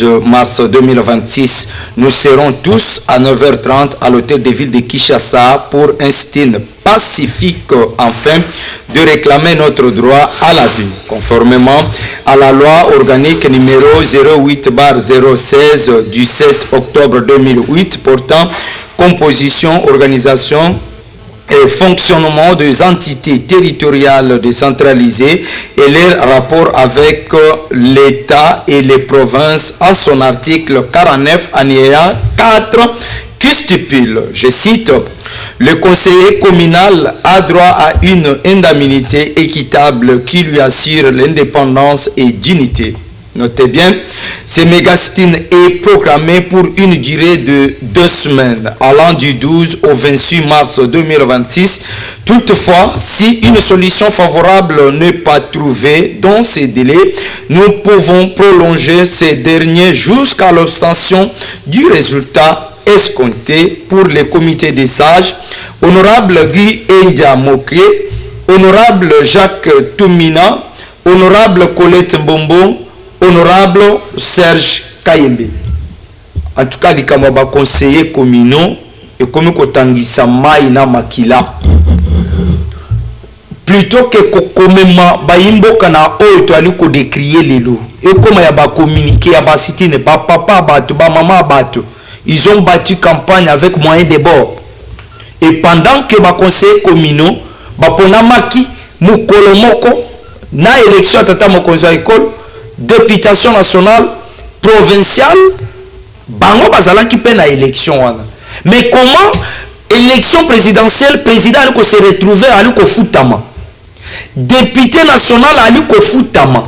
12 mars 2026, nous serons tous à 9h30 à l'hôtel de ville de Kinshasa pour un sit-in pacifique afin de réclamer notre droit à la vie, conformément à la loi organique numéro 08/016 du 7 octobre 2008 portant composition, organisation et fonctionnement des entités territoriales décentralisées et leur rapport avec l'État et les provinces en son article 49 alinéa 4 qui stipule, je cite, le conseiller communal a droit à une indemnité équitable qui lui assure l'indépendance et dignité. Notez bien, ce méga-sit-in est programmé pour une durée de 2 semaines, allant du 12 au 28 mars 2026. Toutefois, si une solution favorable n'est pas trouvée dans ces délais, nous pouvons prolonger ces derniers jusqu'à l'obtention du résultat escompté pour les comités des sages, honorable Guy India Moké, honorable Jacques Toumina, honorable Colette Mbombo, honorable Serge Kayembe. En tout cas, les conseillers communaux et comme Kotangisa Maïna Makila. Plutôt que Kokomema Baimbo Kana Oto Aliko décrier les loups. Et comme il y a communiqué à Basiti, ne pas papa battu, ba maman battu. Ils ont battu campagne avec moyens de bord. Et pendant que les conseillers communaux, Bapona Maki, Mukolomoko, na élection tata mokonzo école, députation nationale, provinciale, bango bazala qui peine à élection. Mais comment élection présidentielle, président aliko se retrouver aliko futama, député national aliko futama,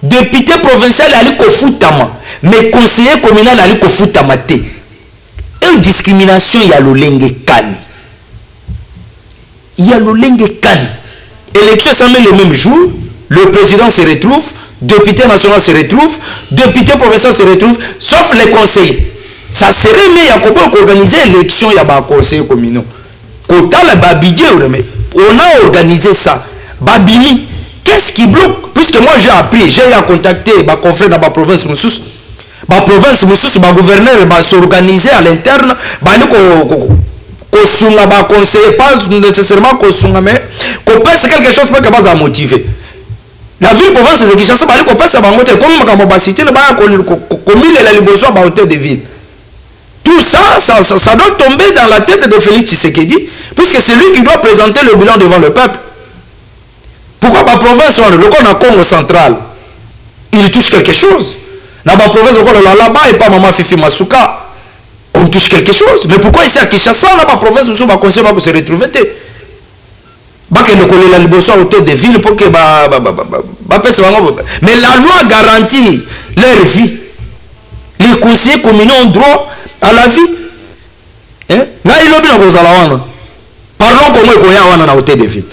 député provincial aliko futama, mais conseiller communal aliko futama te. Une discrimination il y a l'olenge kani. Il y a l'olenge kani. Élection semble le même jour, le président se retrouve, député national se retrouve, député provincial se retrouve, sauf les conseillers. Ça serait mieux à organiser l'élection, il y a des conseillers communaux. Quand on a organisé ça, Babimi, qu'est-ce qui bloque? Puisque moi j'ai appris, j'ai contacté ma confrère dans ma province, ma province, ma gouverneur, s'organiser à l'interne, conseiller, pas nécessairement qu'on mais qu'on pense quelque chose pour que motiver. La ville province de Kinshasa, qu'on pense à comme ma cité, commune et la libération à hauteur de ville. Tout ça, ça doit tomber dans la tête de Félix Tshisekedi, puisque c'est lui qui doit présenter le bilan devant le peuple. Pourquoi ma province, le Congo central, il touche quelque chose. Dans ma province, là-bas, et pas Maman Fifi Masuka, on touche quelque chose. Mais pourquoi ici à Kinshasa, dans ma province, nous sommes conseillers pour se retrouver? La libération à hauteur de ville pour que mais la loi garantit leur vie. Les conseillers communaux ont droit à la vie. Parlons comment il y a à hauteur de ville.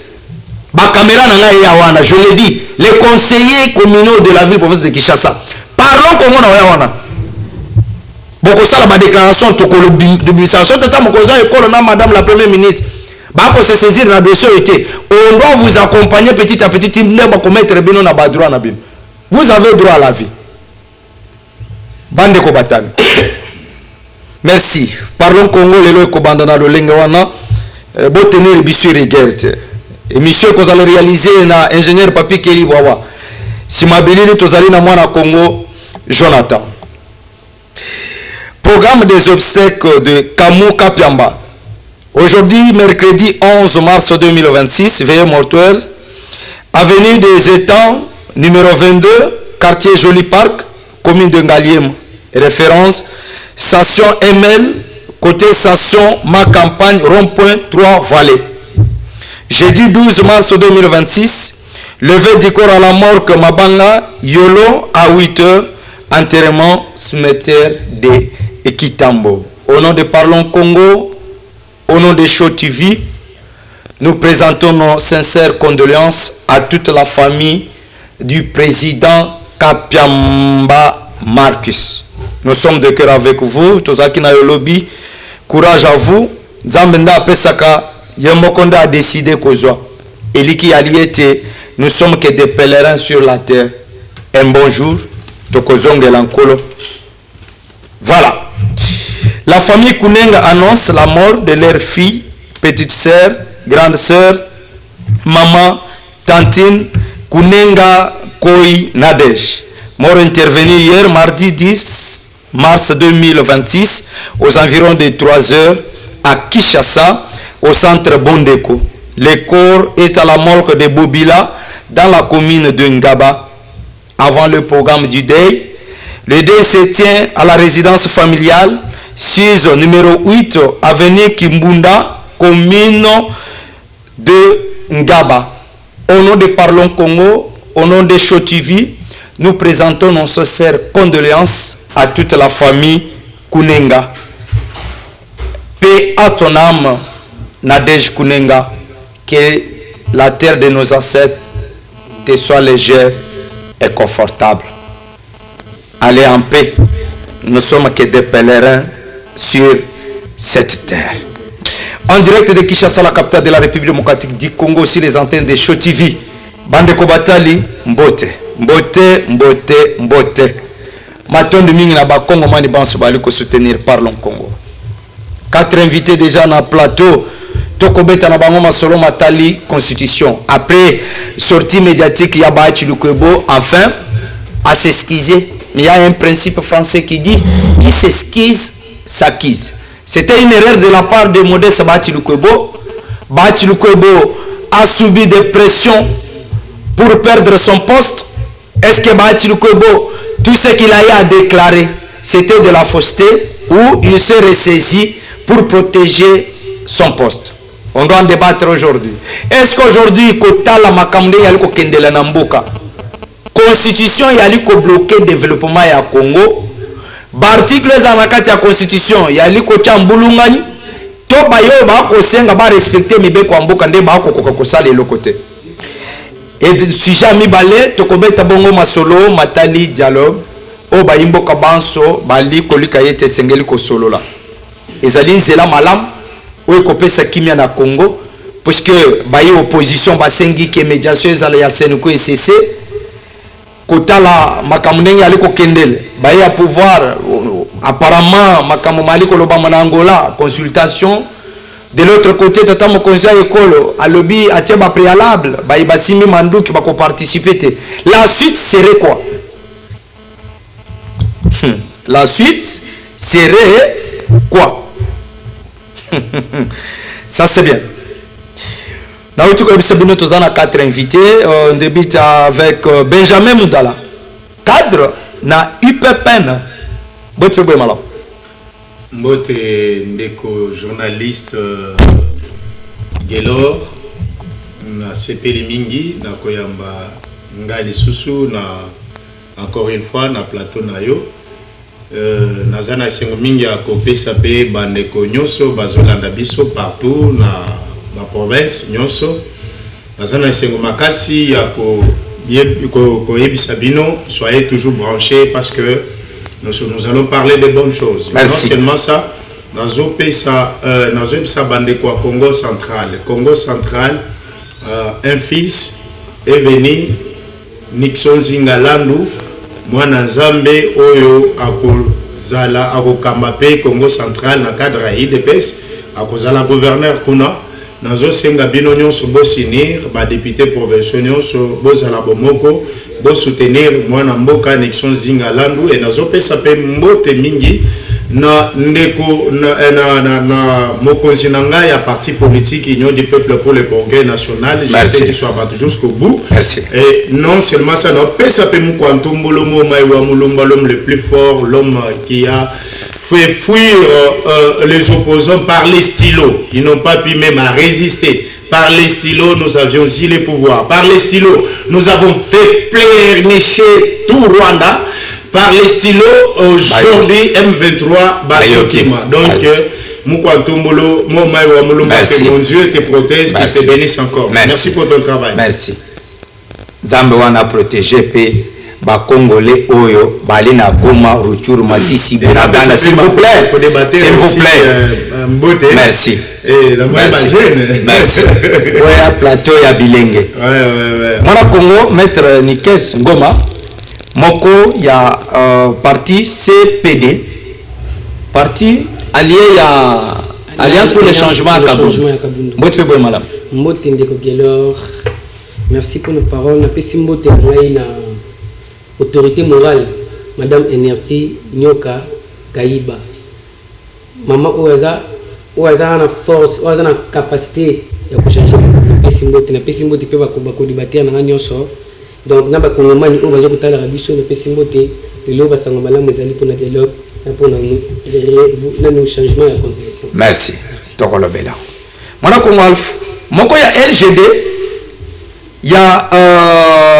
Je l'ai dit, les conseillers communaux de la ville province de Kinshasa. Parlons comment il y a beaucoup ça la déclaration de l'administration madame la première ministre. Pour se saisir dans le dossier, on doit vous accompagner petit à petit. Vous avez droit à la vie. Bande Kobatane. Merci. Parlons Congo, le Kobandana, le Lengawana. Bon tenir Bissu Rigert. Émission que vous allez réaliser na ingénieur Papi Keli Wawa. Si ma béline, vous allez na moi na Congo, Jonathan. Programme des obsèques de Kamou Kapiamba. Aujourd'hui, mercredi 11 mars 2026, veillée mortuaire, avenue des Étangs, numéro 22, quartier Joli Parc, commune de Ngaliem. Référence, station ML, côté station Ma Campagne, rond-point 3 Vallées. Jeudi 12 mars 2026, levée du corps à la morgue Mabanga, Yolo, à 8h, enterrement cimetière de Kitambo. Au nom de Parlons Congo, au nom de Show TV, nous présentons nos sincères condoléances à toute la famille du président Kapiamba Marcus. Nous sommes de cœur avec vous. Tozaki na lobby, courage à vous. Zambenda Pesaka, Yemokonda a décidé qu'Ozoa. Eliki Aliete, nous sommes que des pèlerins sur la terre. Un bonjour, Tokozonge Lankolo. La famille Kunenga annonce la mort de leur fille, petite sœur, grande sœur, maman, tantine Kunenga Koi Nadej. Mort intervenue hier, mardi 10 mars 2026, aux environs de 3 heures, à Kinshasa, au centre Bondeko. Le corps est à la morgue de Bobila, dans la commune de Ngaba. Avant le programme du deuil, le deuil se tient à la résidence familiale, SUS numéro 8, avenue Kimbunda, commune de Ngaba. Au nom de Parlons Congo, au nom de Show TV, nous présentons nos sincères condoléances à toute la famille Kunenga. Paix à ton âme, Nadej Kunenga, que la terre de nos ancêtres te soit légère et confortable. Allez en paix, nous sommes que des pèlerins sur cette terre. En direct de Kinshasa, la capitale de la République démocratique du Congo, sur les antennes de Show TV. Bandeko Batali, Mbote, Mbote, Mbote, Mbote. Maton de Ming na Bakongo Mani Banso Bali ko soutenir Parlons Congo. 4 invités déjà dans le plateau. Tokobeta na bango masolo matali constitution. Après sortie médiatique Yaba Chilukwebo, enfin à s'excuser. Mais il y a un principe français qui dit qui s'excuse s'acquise. C'était une erreur de la part de Modeste Bachilukwebo. Bachilukwebo a subi des pressions pour perdre son poste. Est-ce que Bachilukwebo, tout ce qu'il a eu à déclarer, c'était de la fausseté ou il se ressaisit pour protéger son poste? On doit en débattre aujourd'hui. Est-ce qu'aujourd'hui, Kotala Makamde Yaliko Kendela Namboka, Constitution Yaliko bloquer le développement ya Congo, l'article de la Constitution Yaliko Chambulungani, to bayo ba ko senga ba respecter mibeko amboka nde ba ko kokosala le côté. Et sujet mibale tokobeta bongo masolo matali dialogue o ba imboka banso bali kolika yete sengeli ko solo la. Ezali nzela malam o ekopesa kimia na Congo puisque bayi opposition basengi ke médiation ezala ya Senko ECC kotala makamnengi aliko kendele bayi à pouvoir apparemment makamu maliko loba na Angola consultation. De l'autre côté, tata mokonzi école à lobby à tiaba préalable, ba ibasimi mandu qui va participer. La suite serait quoi? La suite serait quoi? Ça c'est bien. Nous avons 4 invités. On débute avec Benjamin Moudala, cadre na UPPN. Bon problème alors. Mbote ndeko journaliste Gelor na sepeli mingi na koyamba ngali susu na encore une fois na plateau na yo na zana sengo mingi ya kopesa pe bandeko nyoso bazolanda biso partout na la province nyoso na zana sengo makasi ya ko yebisa bino, soyez toujours branchés parce que nous allons parler de bonnes choses. Merci. Non seulement ça, dans un bandeko à Congo central. Congo central, un fils est venu, Nixon Zingalandu, Mwana Nzambe, Oyo, Akozala, Akokambape, Congo central, na cadre à IDPS, Akozala gouverneur Kuna, Nazo Senga Binonyon se bosinir, député provincial se bozala bomoko, bo soutenir Mwana Mboka Nixon Zingalandu et Nazo Pesape Mbote Mingi na ndeko na mokonzi nanga ya parti politique Union du peuple pour le progrès national. J'espère qu'il soit battu jusqu'au bout. Merci. Et non seulement ça, non Pesape Mukwantumbo Lomo Maïwa Mulumba, l'homme le plus fort, l'homme qui a fait fuir les opposants par les stylos. Ils n'ont pas pu même à résister. Par les stylos, nous avions eu les pouvoirs. Par les stylos, nous avons fait pleurnicher tout Rwanda. Par les stylos, aujourd'hui, M23, Basokima. Donc, Mukwantumbolo, mon Dieu te protège, qu'il te bénisse encore. Merci pour ton travail. Merci. Zambewana protégé pe ba Congolais Oyo, Balina Goma, Ruchuru, Masisi, Bunagana, s'il vous plaît. S'il vous plaît. Merci. Merci. Merci. Ouais, plateau ya Bilenge. Ouais. Mwana Congo, maître Nikes Ngoma, Moko, il y a parti CPD, parti allié à Alliance pour le changement à Kaboundou. Mbote Ndeko Gelor, merci pour nos paroles. Na pesi mbote na autorité morale, Madame Enersti Nyoka Kaiba. Maman Oaza na force, Oaza na capacité de changer. Na pesi mbote pe ba débattre na nyonso. Donc na ba kongomani o bazo kutala rabiso na pesi mbote le ba sango malamu ezali pour na dialogue pour nous changement de constitution. Merci. Tokolo bela. Mwana Kongolf, moko ya LGD ya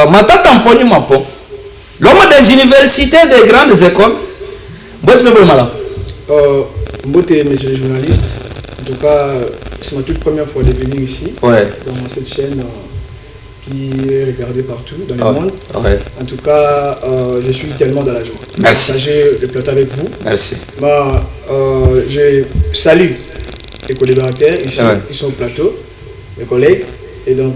matata mponi mapo. L'homme des universités, des grandes écoles. Mbote me mala. Mbote, messieurs les journalistes. En tout cas, c'est ma toute première fois de venir ici. Ouais. Dans cette chaîne qui est regardée partout dans le monde. Ouais. En tout cas, je suis tellement dans la joie. Merci. Partager le plateau avec vous. Merci. Je salue les collaborateurs ici, qui sont au plateau, mes collègues. Et donc,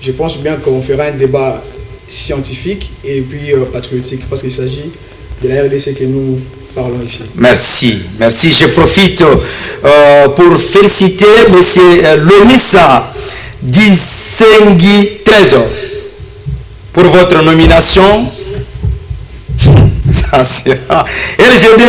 je pense bien qu'on fera un débat scientifique et puis patriotique parce qu'il s'agit de la RDC que nous parlons ici. Merci, merci. Je profite pour féliciter M. Lomissa Disengui Trésor pour votre nomination. Ça, c'est... LGD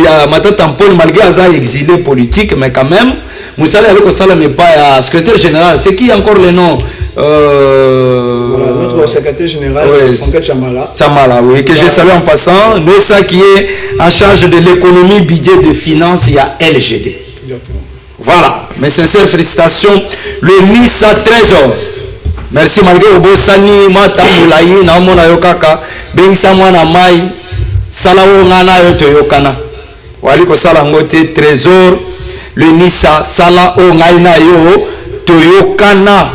a Matatampol, malgré Azar exilé politique, mais quand même, Moussa Salam n'est pas secrétaire général. C'est qui encore le nom Voilà, notre secrétaire général, Franck Chamala. Chamala, oui, que j'ai salué en passant. Nous, ça qui est en charge de l'économie, budget de finances, il y a LGD. Exactement. Voilà, mes sincères félicitations. Le Missa Trésor. Merci malgré Obosani, Mata, Moulaï, Namona Yokaka, Bengsa Mwana Mai, Salawo Ngana Yoto Yokana. Waliko Salangote Trésor, le Missa Sala O Ngaina Yo, Toyokana,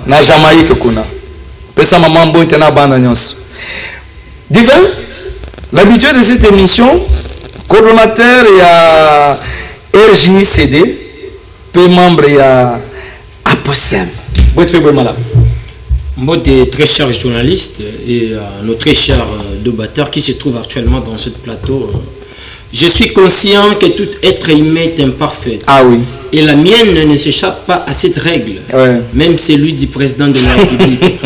na Jamaïque Kuna. Pesa Maman Bote na Bana Nyos. Divin, l'habitude de cette émission, coordonnateur, il y a RJCD, peu membre, il y a APOSEM. Mbote, très cher journaliste et nos très chers débatteurs qui se trouvent actuellement dans ce plateau, je suis conscient que tout être humain est imparfait. Ah oui. Et la mienne ne s'échappe pas à cette règle. Ouais. Même celui du président de la République.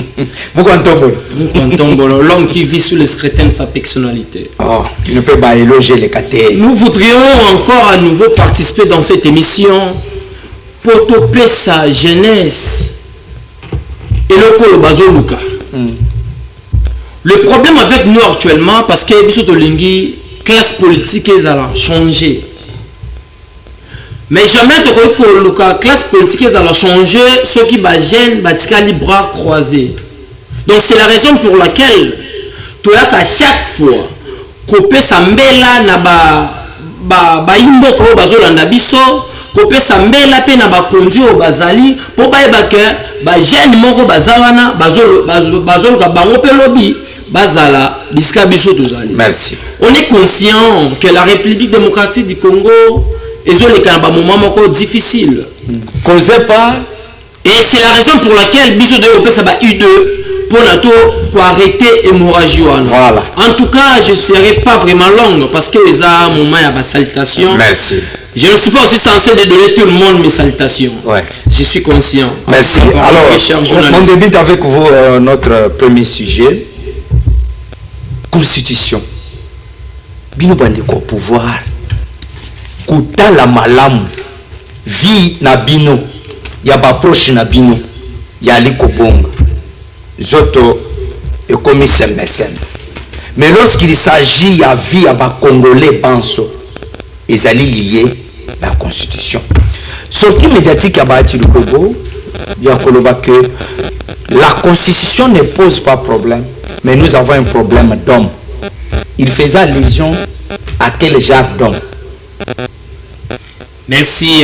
L'homme qui vit sous le scrutin de sa personnalité. Oh, il ne peut pas éloger les catés. Nous voudrions encore à nouveau participer dans cette émission pour topper sa jeunesse et le Kolobazo Luka. Le problème avec nous actuellement, parce que la classe politique a changé. Mais jamais de la classe politique a changé, ceux qui gênent, les bras croisés. Donc c'est la raison pour laquelle, tu as qu'à chaque fois, couper sa mbela na ba imbo ko bazolanda biso, couper sa mbela pe na ba konzi o bazali, pour ba ebake ba jeune moko bazalana bazolo ka bango pe lobi bazala biska biso tozali. Merci. On est conscient que la République démocratique du Congo est un moment encore difficile. Causé par. Et c'est la raison pour laquelle biso de opé ça ba U2 pour arrêter l'hémorragie. Voilà. En tout cas, je ne serai pas vraiment longue parce que les a un moment à ma salutation. Merci. Je ne suis pas aussi censé de donner tout le monde mes salutations. Ouais. Je suis conscient. Merci. Alors, on débute avec vous notre premier sujet. Constitution. Bino bandeko pouvoir. Kuta la malamu. Vie na bino. Ya ba proche na bino. Ya liko bonga. Zoto et commis sembe. Mais lorsqu'il s'agit à vie à bas congolais banso, ils allaient lier la constitution. Sortie médiatique à Bahati Lukobo, il y a que la constitution ne pose pas problème, mais nous avons un problème d'homme. Il faisait allusion à quel genre d'homme? Merci,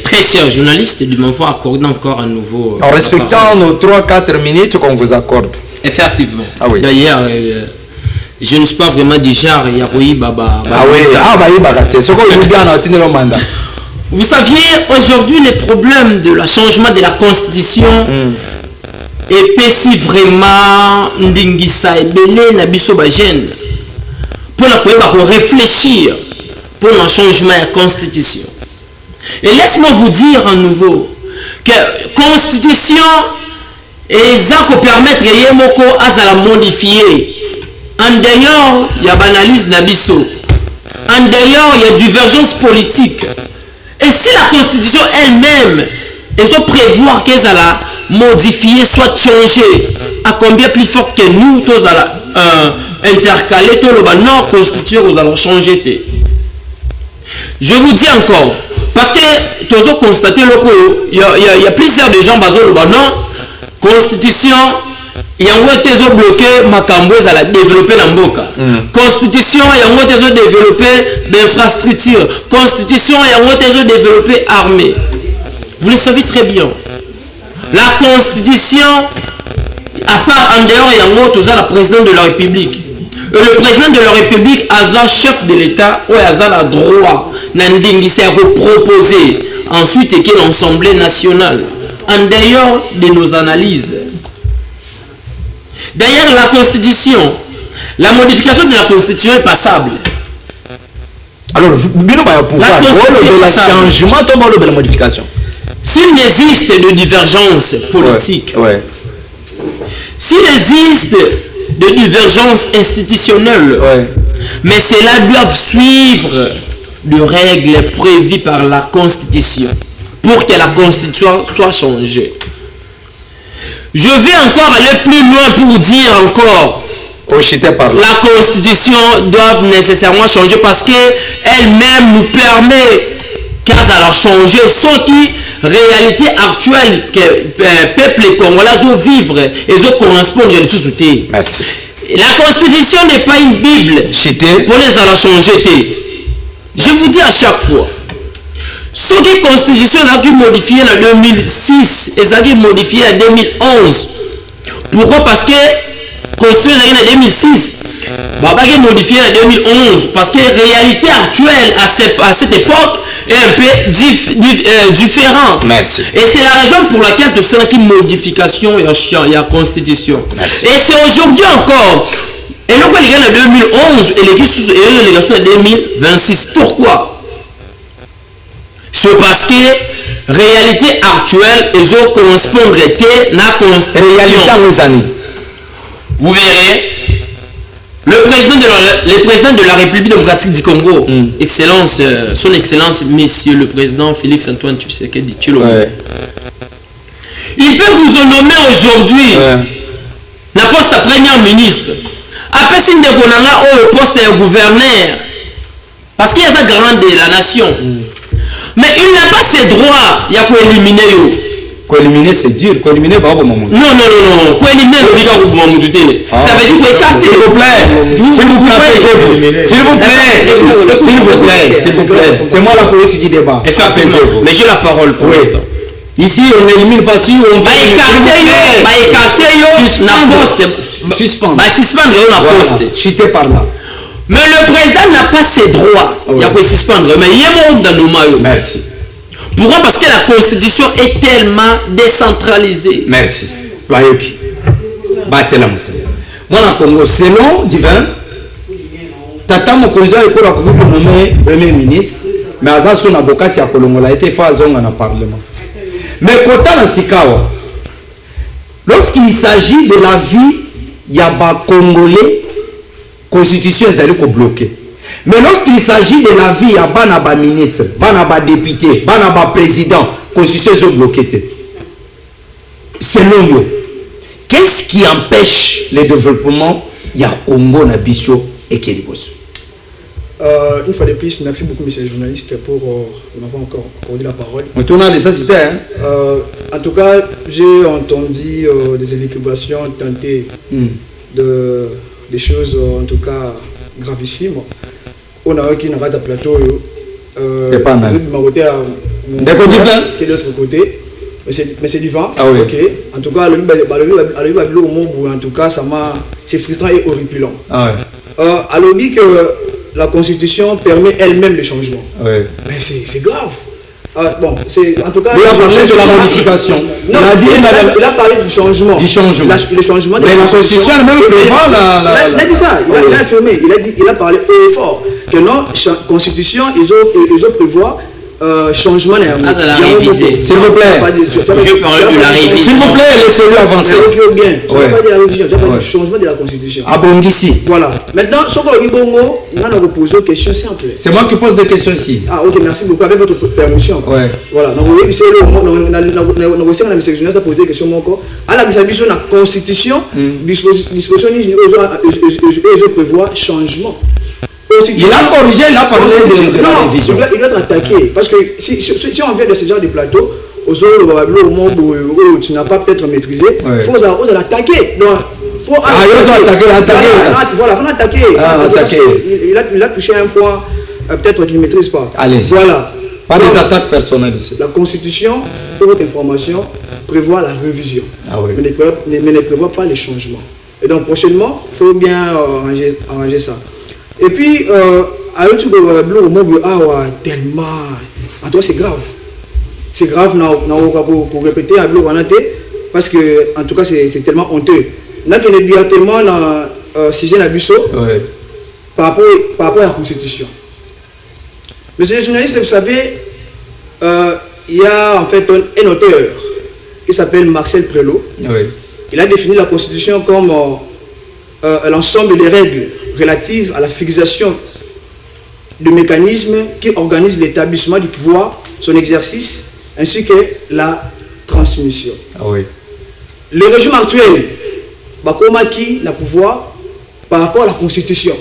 très cher journaliste, de m'avoir accordé encore un nouveau... En respectant nos 3-4 minutes qu'on vous accorde. Effectivement. Ah oui. D'ailleurs, je ne suis pas vraiment du genre Yaroui Baba. Ah oui, vous saviez, aujourd'hui, le problème de la changement de la constitution est si vraiment ndingisa et belé na biso ba jeune pour réfléchir pour un changement de la constitution. Et laisse-moi vous dire à nouveau que la constitution est ça qui permettre à la modifier. En dehors, il y a l'analyse d'Abisso. En dehors, il y a divergence politique. Et si la constitution elle-même, elle doit prévoir qu'elle va modifier, soit changer, à combien plus forte que nous, tous intercaler, tout le nord constitution, vous allons changer. Je vous dis encore, parce que tous ont constaté, il y a plusieurs de gens basés dans non constitution. Il y a un qui ont bloqué Makambo à la développer la Mboka. Constitution, il y a un qui ont développé l'infrastructure. Constitution, il y a un qui ont développé armée. Vous le savez très bien. La constitution, à part en dehors, il y a un autre, le président de la République. Et le président de la République a un chef de l'État où il a le droit de proposer ensuite qu'il y ait l'Assemblée nationale. En dehors de nos analyses. D'ailleurs, la Constitution, la modification de la Constitution est passable. Alors, la changement de la modification. S'il existe de divergences politiques, s'il existe de divergences institutionnelles, mais cela doit suivre les règles prévues par la Constitution pour que la Constitution soit changée. Je vais encore aller plus loin pour dire encore la Constitution doit nécessairement changer parce qu'elle-même nous permet qu'elle va changer ce qui réalité actuelle que le peuple congolais doit vivre et doit correspondre à la société. Merci. La Constitution n'est pas une Bible pour les la changer. Je vous dis à chaque fois, ce qui est constitution a été modifié en 2006 et ça a été modifié en 2011. Pourquoi? Parce que la constitution a été en 2006. Baba a modifié en 2011 parce que la réalité actuelle à cette époque est un peu différente. Merci. Et c'est la raison pour laquelle tu sens qu'il y a une modification, il y a constitution. Merci. Et c'est aujourd'hui encore. Et donc, il y a en 2011 et l'élégation en 2026. Pourquoi? C'est parce que la réalité actuelle est correspondre à la constitution. Vous verrez, le président de la République démocratique du Congo, Excellence, son Excellence, Monsieur le Président Félix Antoine Tshisekedi Tshilombo, il peut vous nommer aujourd'hui la poste de Premier ministre. Après, si vous avez le poste de gouverneur, parce qu'il y a sa grande de la nation. Mais il n'a pas ses droits, il y a quoi éliminer. Éliminer, c'est dur. Éliminer, c'est pas bon. Non. Éliminer, c'est pas bon. Ça veut dire que écarter. S'il vous plaît. C'est moi la police qui débat. Effectivement. Mais j'ai la parole pour l'instant. Ici, on n'élimine pas si on va écarter. Suspendre la poste. Chiter par là. Mais le président n'a pas ses droits. Il y a quoi suspendre. Mais il y a un monde dans nos maillots. Merci. Pourquoi? Parce que la constitution est tellement décentralisée. Merci. Bayoki. Batela moto. Moi, en Congo, selon divin, Tata Mokonza est nommé premier ministre, mais Aza son avocat, c'est à Kolongola, a été fait à Zonga dans le Parlement. Mais quand on a Sikawa, lorsqu'il s'agit de la vie, il y a des Congolais, la constitution est bloquée. Mais lorsqu'il s'agit de la vie, il y a des ministres, des députés, des présidents, la constitution est bloquée. Selon nous, qu'est-ce qui empêche le développement? Il y a Congo, Nabiso et Kelibos. Une fois de plus, merci beaucoup, monsieur le journaliste, pour m'avoir encore accordé la parole. On tourne à l'essentiel. En tout cas, j'ai entendu des élucubrations tentées des choses, en tout cas, gravissimes. On a qui n'a pas de plateau. C'est pas mal. Qui est de l'autre côté. Mais c'est divin. Ah oui. Ok. En tout cas, en tout cas, c'est frustrant et horripilant. Ah ouais. Alors, dit que la Constitution permet elle-même le changement. Ouais. Mais c'est grave. bon, c'est en tout cas. Il a parlé de la modification. Non, il a parlé du changement. Du changement. Le changement de la Constitution elle-même prévoit il a dit ça, il a affirmé, il a parlé haut et fort que non, Constitution, ils ont prévoir changement. S'il vous plaît. Je parle de la révision. S'il vous plaît, laissez-le avancer. Bien. Je ne pas dire la révision, je parle du changement de la Constitution. Ah bon, ici. Voilà. Maintenant, ce qu'on a bongo, on a posé une question simple. C'est moi qui pose des questions ici. Ah ok, merci beaucoup. Avec votre permission. Ouais. Voilà. Donc, vous voyez, c'est le aussi on a posé des questions encore. À la disposition de la Constitution, disposition ils prévoient changement. Il a corrigé, il a parlé de la révision. Il doit être attaqué. Parce que si on vient de ce genre de plateau, au moment où tu n'as pas peut-être maîtrisé, il faut l'attaquer. Donc, il faut attaquer. Voilà, il faut l'attaquer. Il a touché un point, peut-être qu'il ne maîtrise pas. Allez. Voilà. Pas des attaques personnelles ici. La Constitution, pour votre information, prévoit la révision. Ah oui. Mais ne prévoit pas les changements. Et donc, prochainement, il faut bien arranger ça. Et puis, à YouTube, tellement. En tout cas, c'est grave. C'est grave pour répéter parce que, en tout cas, c'est tellement honteux. Là, il y a directement dans Sigène Abusso par rapport à la Constitution. Monsieur le journaliste, vous savez, il y a en fait un auteur qui s'appelle Marcel Prelot. Il a défini la Constitution comme l'ensemble des règles relatives à la fixation de mécanismes qui organisent l'établissement du pouvoir, son exercice, ainsi que la transmission. Le régime actuel, qui n'a pouvoir par rapport à la Constitution.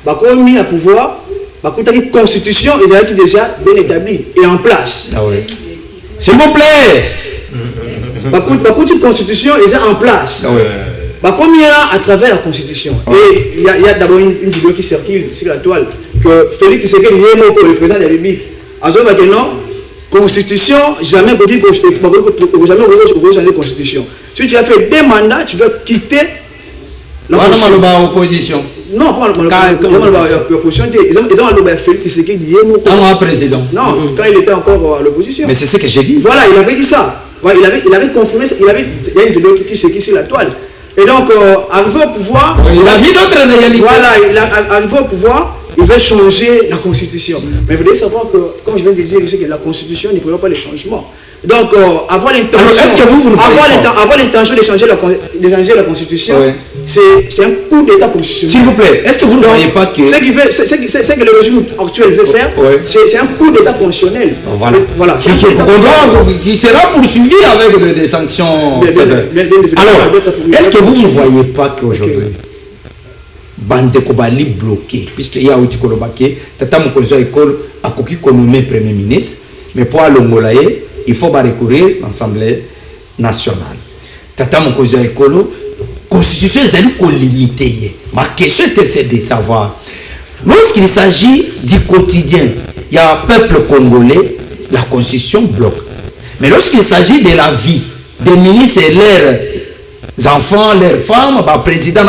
Bakomi a pouvoir, la Constitution est déjà bien établie et en place. S'il vous plaît. La Constitution est en place. Comme il y a à travers la Constitution, et il y a d'abord une vidéo qui circule sur la toile, que Félix Tshisekedi est le président de la République. Alors maintenant, Constitution, jamais vous dites que jamais vous changer de Constitution. Si tu as fait des mandats, tu dois quitter la opposition. Non, pas l'opposition. Ils ont Félix Tshisekedi est président. Non, quand il était encore à l'opposition. Mais c'est ce que j'ai dit. Voilà, il avait dit ça. Il avait confirmé ça. Il y a une vidéo qui circule sur la toile. Et donc, arrivé au pouvoir, il a vu d'autres réalités. Voilà, arrivé au pouvoir, il veut changer la Constitution. Mais vous devez savoir que, comme je viens de dire, c'est que la Constitution ne prévoit pas les changements. Donc, avoir l'intention de changer la Constitution, c'est un coup d'État constitutionnel. S'il vous plaît, est-ce que vous ne voyez pas que... Ce que le régime actuel veut faire, c'est un coup d'État constitutionnel. Voilà. Qui sera poursuivi avec des sanctions. Alors, est-ce que vous ne voyez pas qu'aujourd'hui, Bandeko Bali bloqué, puisqu'il y a Outi Kolobake, Tata Mokonzo École a coquille nommé Premier ministre, mais pour l'Ongolaye, il faut recourir à l'Assemblée nationale. Tata Mokonzo École, Constitution est limitée. Ma question était de savoir, lorsqu'il s'agit du quotidien, il y a un peuple congolais, la Constitution bloque. Mais lorsqu'il s'agit de la vie des ministres et leurs enfants, leurs femmes, le président,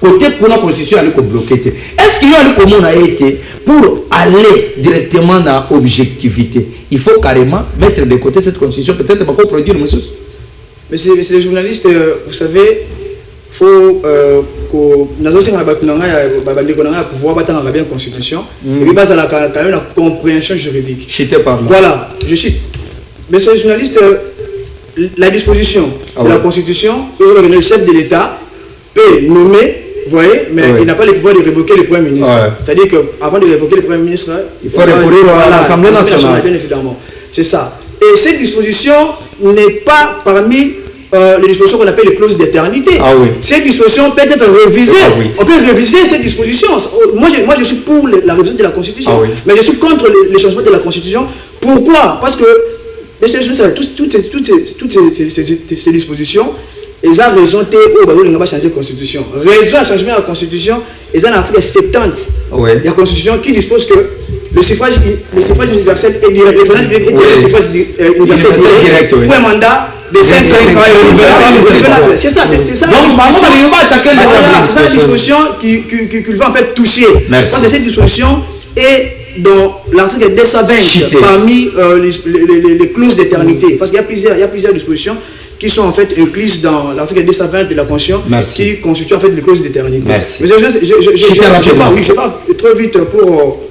côté pour la Constitution, elle est bloquée. Est-ce qu'il y a comment on a été pour aller directement dans l'objectivité? Il faut carrément mettre de côté cette Constitution, peut-être pour produire, monsieur. Monsieur les journalistes, vous savez, il faut pouvoir battre la Constitution et puis base à quand même la compréhension juridique. Voilà, je cite. Monsieur les journalistes, la disposition de la Constitution, le chef de l'État peut nommer, vous voyez, mais il n'a pas le pouvoir de révoquer le Premier ministre. C'est-à-dire qu'avant de révoquer le Premier ministre, il faut recourir à l'Assemblée nationale. Bien évidemment. C'est ça. Et cette disposition n'est pas parmi les dispositions qu'on appelle les clauses d'éternité. Cette disposition peut être révisée. On peut réviser cette disposition. Moi, je suis pour la révision de la Constitution, mais je suis contre les changements de la Constitution. Pourquoi? Parce que toutes ces dispositions, ils ont raison de changer la Constitution. Raison à changer la Constitution, ils ont l'article 70 de la Constitution qui dispose que le suffrage universel est direct. Le suffrage universel direct pour un mandat de 5 ans. C'est ça. Donc, c'est ça la disposition qu'il va en fait toucher. Parce que cette disposition est dans l'article 220 parmi les clauses d'éternité, parce qu'il y a plusieurs dispositions qui sont en fait incluses dans l'article 220 de la Constitution, qui constituent en fait les clauses d'éternité. Merci. Mais je pas trop vite pour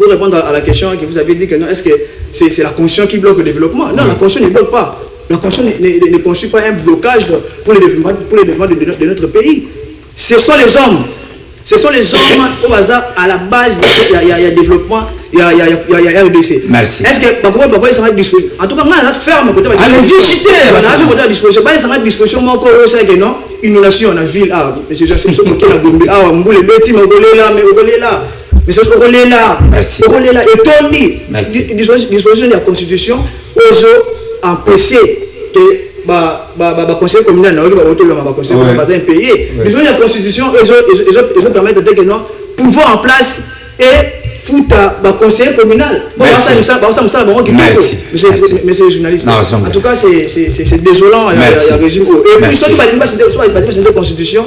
répondre à la question que vous avez dit que non, est-ce que c'est la Constitution qui bloque le développement? Non, la Constitution ne bloque pas. La Constitution ne constitue pas un blocage pour le développement de notre pays. Ce sont les hommes. Ce sont les hommes au hasard à la base, il y a développement, il y a RDC. Merci. Est-ce que pourquoi il s'en va disposition? En tout cas, on a ferme côté de disposition. On a fait côté disposition. Pas s'en va disposition, moi encore c'est que non, inondation en ville. Ah, mais c'est juste que la bombe. Ah, on boule bêtis, mais on là, mais on là. Mais c'est on est là. Merci. On est là et tondi. Disposition de la Constitution aux empêcher que conseil communal conseil communal payé. Disons la Constitution ils permettent de non pouvoir en place et foutre conseil communal. Monsieur le journaliste. En tout cas c'est désolant le régime. Et puis ceux qui parlent de Constitution,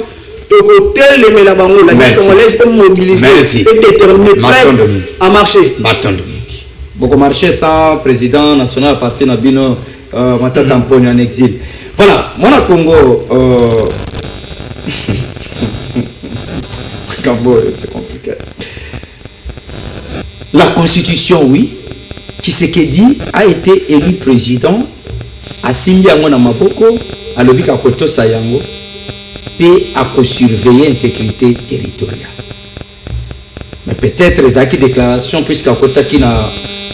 donc tel les la congolaise est mobilisée et déterminée à marcher. Beaucoup marcher sans président national parti Nabino Matata Mponi en exil. Voilà, moi au Congo, c'est compliqué. La constitution, oui, Tshisekedi a été élu président à Simbiango na Maboko, à Lobika Koto Sayango, et à surveiller l'intégrité territoriale. Mais peut-être les acquis déclaration, puisqu'à Kota qui n'a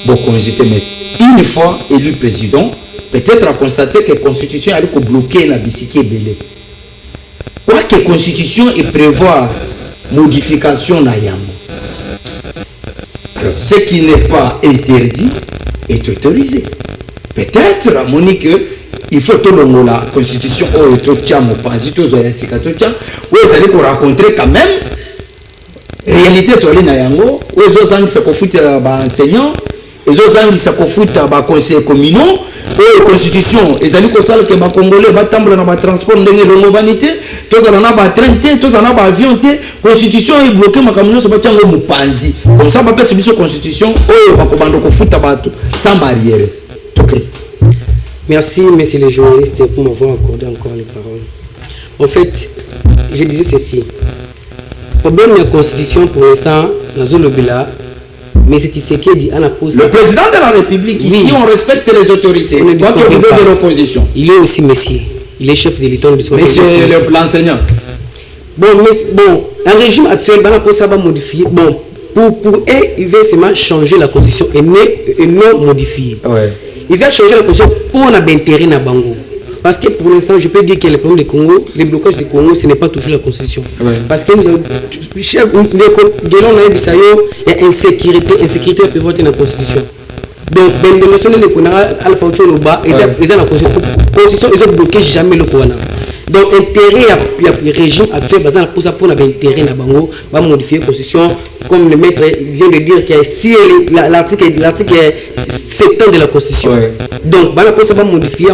beaucoup hésité, mais une fois élu président, peut-être à constater que la Constitution a bloqué la bicyclette belé. Quoi que la Constitution et prévoit modification na yamo. Alors, ce qui n'est pas interdit est autorisé. Peut-être, Monique, il faut que la Constitution ou tout tient mon pensée, tout ça, où ils allaient rencontrer quand même réalité de na yango, où ils ont se confoutent enseignants, ils ont se confoutent conseillers communaux. Et la Constitution, les alliés que les Congolais battent dans le transport de l'humanité, tous en ont train, tous en ont avion, la Constitution est bloquée, ma camion se bat en Mupanzi. Comme ça, on peut subir la Constitution, sans barrière. Merci, messieurs les journalistes, pour m'avoir accordé encore les paroles. En fait, je disais ceci. Le problème de la Constitution, pour l'instant, dans le Bila, mais c'est Tshisekedi à la pose. Le président de la République, ici, oui. On respecte les autorités. On est de l'opposition. Il est aussi Messie. Il est chef de l'État de Monsieur l'enseignant. Bon, un régime actuel, ça va modifier. Bon, pour il va seulement changer la constitution et non modifier. Ouais. Il va changer la constitution pour on a intérêt na bango. Parce que pour l'instant, je peux dire que le problème du Congo, les blocages du Congo, ce n'est pas toujours la constitution. Ouais. Parce que il y a insécurité peut voter dans la constitution. Donc, les nationaux de Kona, Alpha Ocholoba, ils ont la constitution, ils ont bloqué jamais le Kona. Donc, intérêt à régime actuel, pour ça, pour intérêt na bango, va modifier la constitution, comme le maître vient de dire que si l'article 7 de la constitution. Ouais. Donc, ça va modifier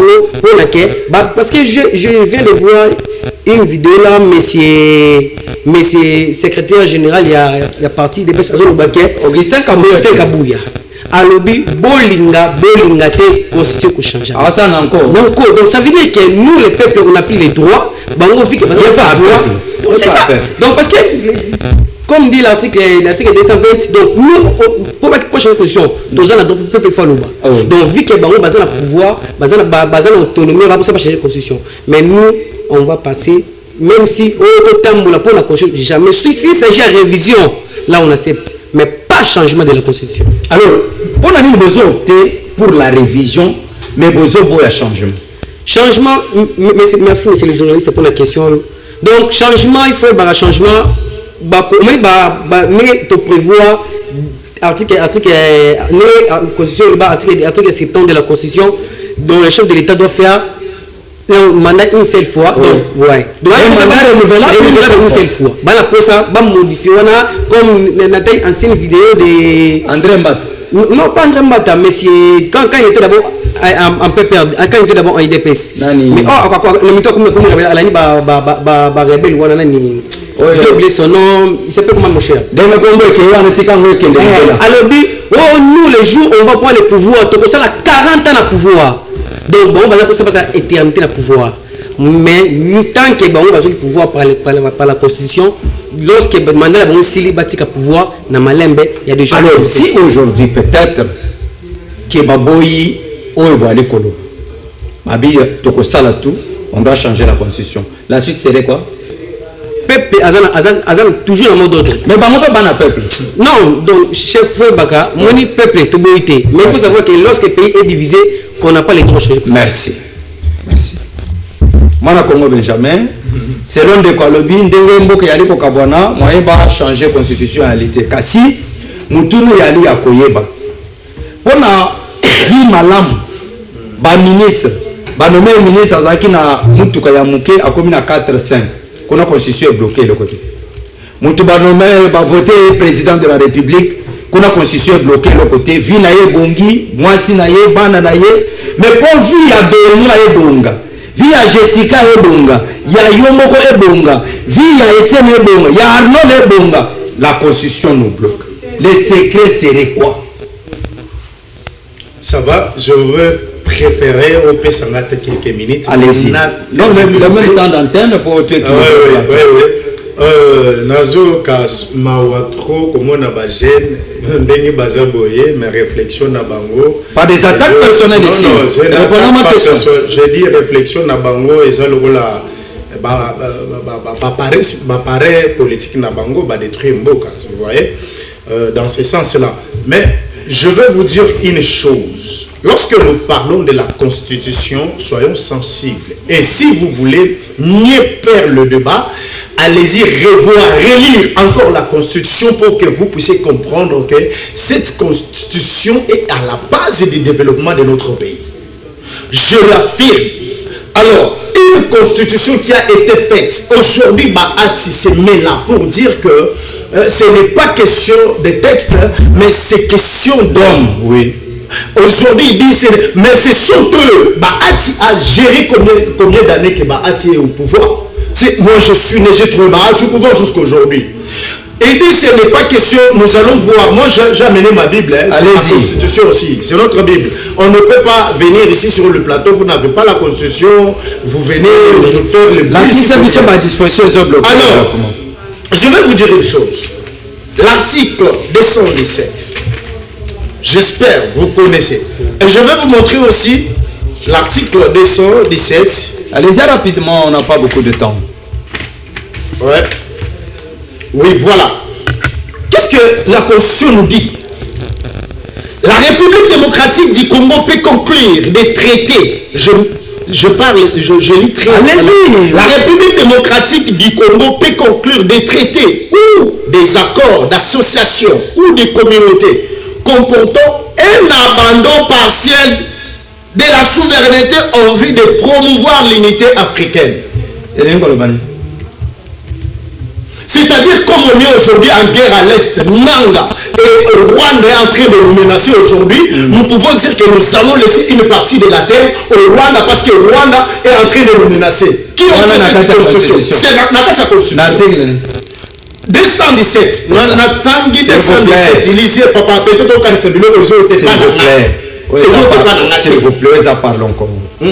parce que je viens de voir une vidéo là, monsieur secrétaire général, il y a parti des personnes au baquet, Augustin Kabouya. Alobi bolinga te constitution ko changer. Ah ça encore. Donc ça veut dire que nous les peuples on a pris les droits, bango fi que pas c'est ça. Donc parce que comme dit l'article 220, donc nous pour la prochaine position, nous allons donc peuple falouba. Donc vu que bango bazana pouvoir, bazana autonomie, on va pas changer la constitution. Mais nous on va passer même si au tamboula pour la constitution jamais si il s'agit de révision, là on accepte, mais pas changement de la constitution. Alors, on a mis besoin opter pour la révision, mais besoin pour le changement. Changement, merci monsieur le journaliste pour la question. Donc, changement, il faut un changement, mais tu prévois article 70 de la Constitution, dont le chef de l'État doit faire un mandat une seule fois. Donc, ouais. Donc, une seule fois. Pour ça, modifier, comme Nathalie ancienne vidéo de André Mbata. Non, pas André Mbata, mais quand il était d'abord en PPR, quand il était d'abord en IDPS. Mais le mytho comme il avait rebelle, J'ai oublié son nom, il s'appelle comment mon cher? Alors, nous les jours, on va prendre le pouvoir. Donc, ça a 40 ans de pouvoir. Donc, bon, on va dire que ça va éternité de pouvoir. Mais tant que on va le pouvoir par la Constitution, lorsque le mandat de célibataire pouvoir, dans Malembe, il y a des gens. Alors, si aujourd'hui, peut-être, que Baboyi, on doit changer la Constitution. La suite serait quoi? Peuple, Azan toujours en mode ordre. Mais on peut pas un peuple. Non, donc, chef Baka, mon peuple, tout boité. Mais il faut savoir que lorsque le pays est divisé, qu'on n'a pas les droits de changer. Merci. Merci. Moi, je Congo Benjamin, selon des Kolobi, Ndengo Yali Kokabwana, moi, je vais changer la Constitution en réalité. Kasi, nous tournons Yali à Koyeba. On a vu Malam, ba ministre, ba nommé ministre Azaki na Mutuka Yamuke, a commis na 4-5. Qu'on a constitution est bloquée le côté. Moutou ba nommé, ba voté président de la République, qu'on a constitution est bloquée le côté. Vi na ye bongi, moi si na ye, bana na ye, mais pour vi ya Beni na ye bonga. Vi ya Jessica e bonga, ya Yomoko e bonga, vi ya Etienne e bonga, ya Arnold e bonga. La constitution nous bloque. Les secrets seraient quoi? Ça va, je veux préférer au Pessanga quelques minutes. Allez-y. Non, le même temps d'antenne pour te oui. Nazo Kas Mawatro, comme on a bagène, Bengi Bazaboye, mes réflexions na bango. Pas des attaques personnelles ici. Non, j'ai dit réflexion na bango et ça le la pareil politique na bango va détruire Mboka, vous voyez, dans ce sens-là. Mais je vais vous dire une chose. Lorsque nous parlons de la Constitution, soyons sensibles. Et si vous voulez mieux faire le débat, allez-y revoir, relire encore la Constitution pour que vous puissiez comprendre que cette Constitution est à la base du développement de notre pays. Je l'affirme. Alors, une Constitution qui a été faite, aujourd'hui, Bahati se met là pour dire que ce n'est pas question de texte, mais c'est question d'homme. Oui. Aujourd'hui, il dit, mais ce sont eux. Bahati a géré combien d'années que Bahati est au pouvoir. Moi, je suis né, j'ai trouvé Bahati au pouvoir jusqu'à aujourd'hui. Et il dit, ce n'est pas question, nous allons voir. Moi, j'ai amené ma Bible, hein, c'est la Constitution aussi, c'est notre Bible. On ne peut pas venir ici sur le plateau, vous n'avez pas la Constitution, vous venez nous faire le bruit. La disposition à disposition est bloquée. Alors, je vais vous dire une chose. L'article 217, j'espère vous connaissez. Et je vais vous montrer aussi l'article 217. Allez-y rapidement, on n'a pas beaucoup de temps. Ouais. Oui, voilà. Qu'est-ce que la Constitution nous dit? La République démocratique du Congo peut conclure des traités. Je lis très bien. La République démocratique du Congo peut conclure des traités ou des accords d'association ou de communauté comportant un abandon partiel de la souveraineté en vue de promouvoir l'unité africaine. C'est-à-dire comme on est aujourd'hui en guerre à l'Est, Nanga et Rwanda est en train de nous menacer aujourd'hui, nous pouvons dire que nous allons laisser une partie de la terre au Rwanda parce que Rwanda est en train de nous menacer. Qui a fait cette constitution? C'est la constitution. 217. 217. Lisez, papa, peut-être qu'on s'est vu aux autres. S'il vous plaît, parlons comme vous.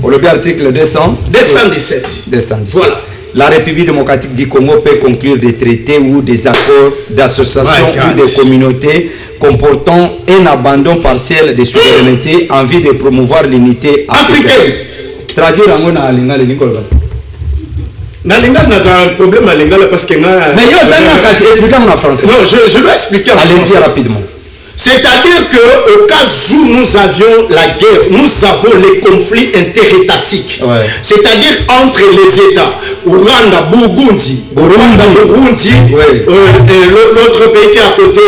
Pour le article 217. Voilà. La République démocratique du Congo peut conclure des traités ou des accords d'association ou de communautés comportant un abandon partiel de souveraineté en vue de promouvoir l'unité africaine. Traduire en mot à Lingala, Nicolas. Nalinga n'a un problème à Lingala parce que... Mais expliquez-moi en français. Non, je vais expliquer en français. Allez-y rapidement. C'est-à-dire qu'au cas où nous avions la guerre, nous avons les conflits interétatiques. Ouais. C'est-à-dire entre les États, Rwanda, Burundi, ouais. Et l'autre pays qui est à côté,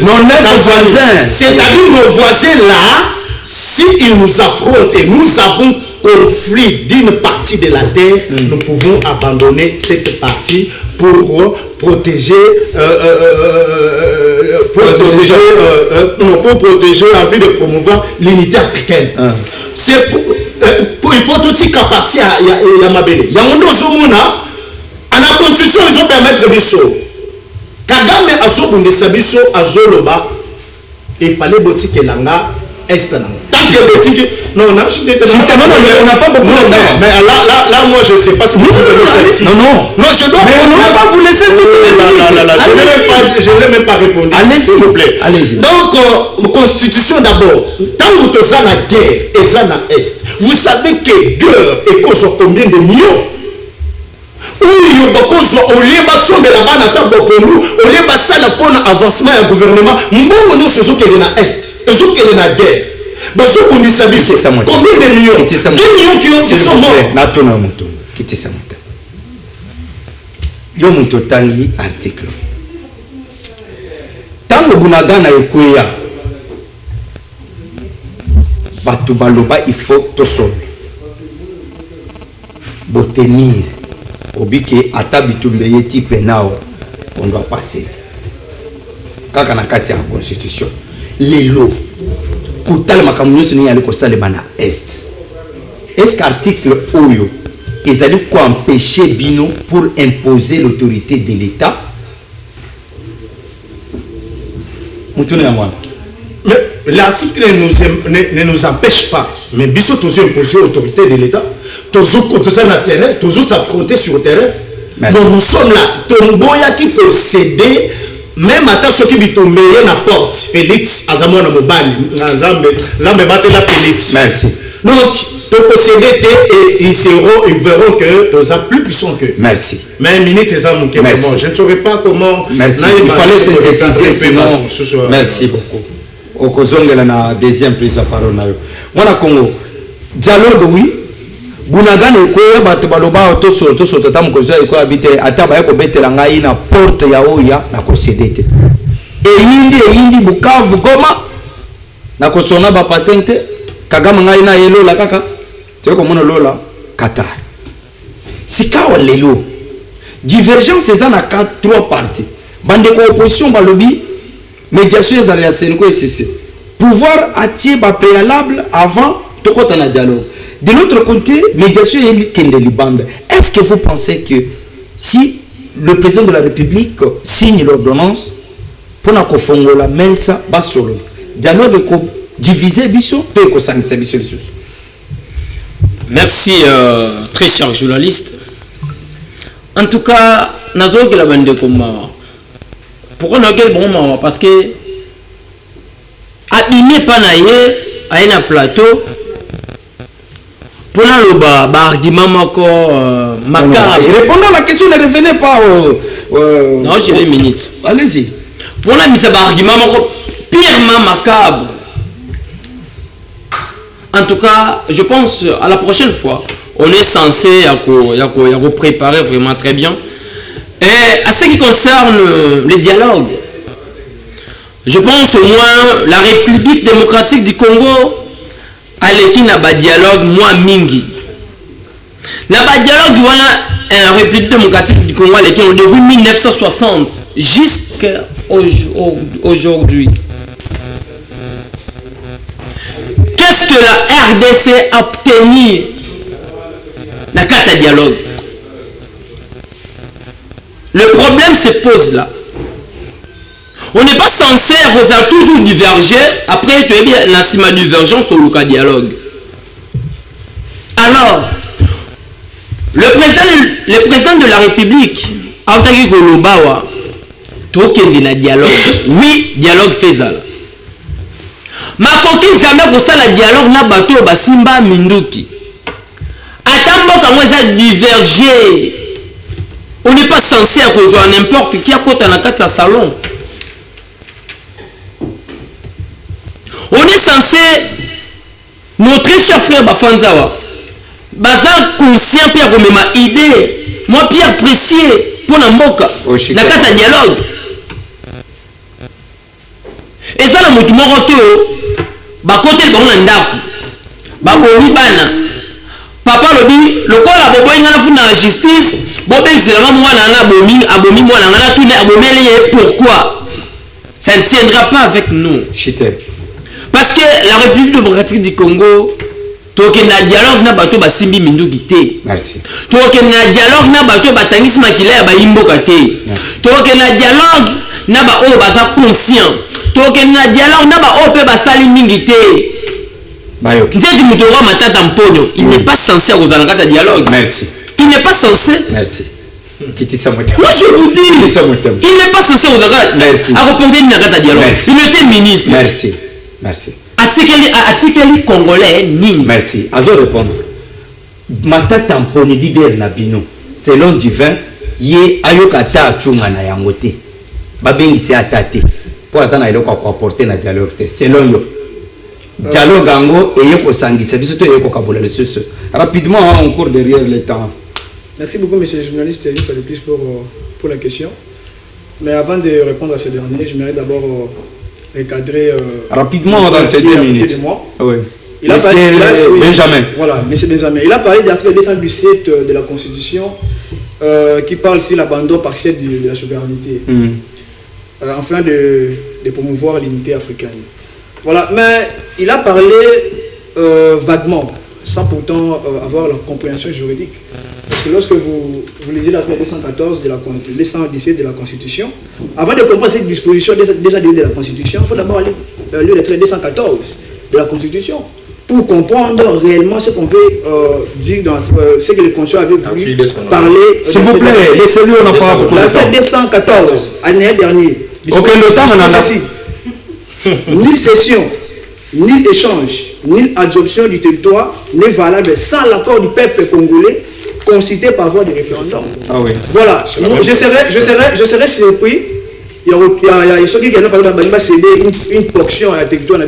voisins. C'est-à-dire nos voisins là, s'ils nous affrontent et nous avons conflit d'une partie de la terre, nous pouvons abandonner cette partie pour protéger en vue de promouvoir l'unité africaine. C'est il faut tout ce qui appartient à Yamabele. Yamondo Somuna, la constitution ils ont permettre biso Kagame azobundisa biso azoloba il fallait botike langa est non non on n'a pas beaucoup de temps mais là moi je sais pas si vous non je dois mais on ne va pas vous laisser je ne l'ai même pas répondu s'il vous plaît allez-y donc constitution d'abord tant que tu as la guerre et ça na est vous savez que guerre est cause combien de millions oyo bakozwa olie basombela bana ta boponu olie basala mpona avancement ya gouvernement mbongo nyonso ezokende na est ezokende na guerre bazokundisa biso combien de millions 10 millions qui ont sont morts natona moto kitisa moto yo moto tangi article tango bunagana ekweya batu baloba il faut tosol botenir obike atabitumbe yeti penao on doit passer kaka na kati ya constitution lelo kutala makamunyoso ni yali ko salema na est est-ce qu'article oyo ezali ko empêcher bino pour imposer l'autorité de l'état mutune ya mwana l'article ne nous empêche pas mais biso tous imposer l'autorité de l'état toujours cotiser na terrain toujours s'affronter sur le terrain donc nous sommes là tomboya qui posséder même à ceux qui bitombe na porte Félix azamona mobali zambe batela Félix merci donc to posséder et ils verront que nous sommes plus puissants que merci mais minute bon je ne saurais pas comment merci il fallait synthétiser sinon merci beaucoup okozongela na deuxième prise de parole na yo mwana Congo dialogue oui bunagana ekoya bato baloba tosolo ta mokonzi ekoya bite ata baye kobetela ngai na porte ya oya na kosede te eyindi Bukavu Goma na kosona ba patente Kagame ngai na yelola kaka te ko mona lola Qatar sikawa lelo divergence eza na 3 parties bande ko opposition balobi médiation ezali ya Senko ECC pouvoir atie ba préalable avant tokota na dialogue. De l'autre côté, médiation est Kendeli-Bande. Est-ce que vous pensez que si le président de la République signe l'ordonnance pour la Fongola, Mensa, Basolo, dialogue diviser biso, peut que ça ne biso. Merci, très cher journaliste. En tout cas, nazo que la bande comme pourquoi n'a quel bon moment parce que abîmer pas naïe à un plateau. Pour le argument macabre. Répondant à la question, ne revenez pas au. Non, j'ai 2 minutes. Allez-y. Pour la mise à argument purement macabre. En tout cas, je pense à la prochaine fois, on est censé préparer vraiment très bien. Et à ce qui concerne les dialogues, je pense au moins la République démocratique du Congo. Aleki na ba dialogue moi mingi na ba dialogue wana en République démocratique du Congo aleki depuis 1960 jusqu'à aujourd'hui. Qu'est-ce que la RDC a obtenu dans le dialogue? Le problème se pose là. On n'est pas censé toujours diverger. Après, tu es bien la divergence au cas dialogue. Alors, le président de la République a entendu que le Bawa, dialogue. Oui, dialogue faisal. Ma coquille jamais pour ça le dialogue n'a bateau basimba minduki. Attends quand on a divergé. On n'est pas censé avoir n'importe qui à côté dans la salon. On est censé, notre cher frère Bafanzawa, Bazan conscient Pierre comme ma idée, moi Pierre précieux pour Namboka, la carte dialogue. Et ça, la moto moroto, côté de Bonandaku, Bakomi Bana, Papa Lobi, le corps a bobo dans la justice, Bobé, c'est vraiment moi dans la abomi, moi dans la tournée, abomi, pourquoi? Ça ne tiendra pas avec nous. Chité. Parce que la République démocratique du Congo toke na dialogue na bato basimbi minduki te. Merci. Toke na dialogue na bato batangisi makila ya bayimboka te. Toke na dialogue na ba o baza conscient. Toke na dialogue na ba o pe basali mingi te. Bayoki. Nzeti mutoka matata mponyo, il n'est pas censé aux kata dialogue. Merci. Il n'est pas censé. Merci. Moi je vous dis, il n'est pas censé aux kata. Merci. À reporter na kata dialogue. Merci. Il était ministre. Merci. Merci. Atikeli congolais ni. Merci. Avant de répondre. Matata mponi leader na bino. Selon divin, ye ayokata chunga na yangote. Babengi se atate. Pour ça na eloko ko apporter na dialogue. Selon yo. Dialogue ango et yoko sangisa biso to yoko kabola le soso. Rapidement on court derrière le temps. Merci beaucoup monsieur le journaliste, il fallait plus pour la question. Mais avant de répondre à ce dernier, je mérite d'abord recadrer rapidement dans 2 minutes. Oui. Il a parlé Benjamin. Voilà, monsieur Benjamin. Il a parlé de l'article 217 de la Constitution qui parle ici de l'abandon partiel de la souveraineté. Afin de promouvoir l'unité africaine. Voilà, mais il a parlé vaguement, sans pourtant avoir la compréhension juridique. Parce que lorsque vous lisez l'article 214 de la 217 de la Constitution, avant de comprendre cette disposition déjà de la Constitution, il faut d'abord lire l'article 214 de la Constitution pour comprendre réellement ce qu'on veut dire dans ce que les constitutions avaient voulu parler. S'il vous plaît, laissez-lui, on n'a pas beaucoup de temps. L'article 214, année dernière. Ok, le temps, on en a. Ni cession, ni échange, ni adoption du territoire n'est valable sans l'accord du peuple congolais constitué par voie de référendum. Ah oui. Voilà. Je serais surpris. Il y a ceux qui ont cédé une portion à la territoire. On a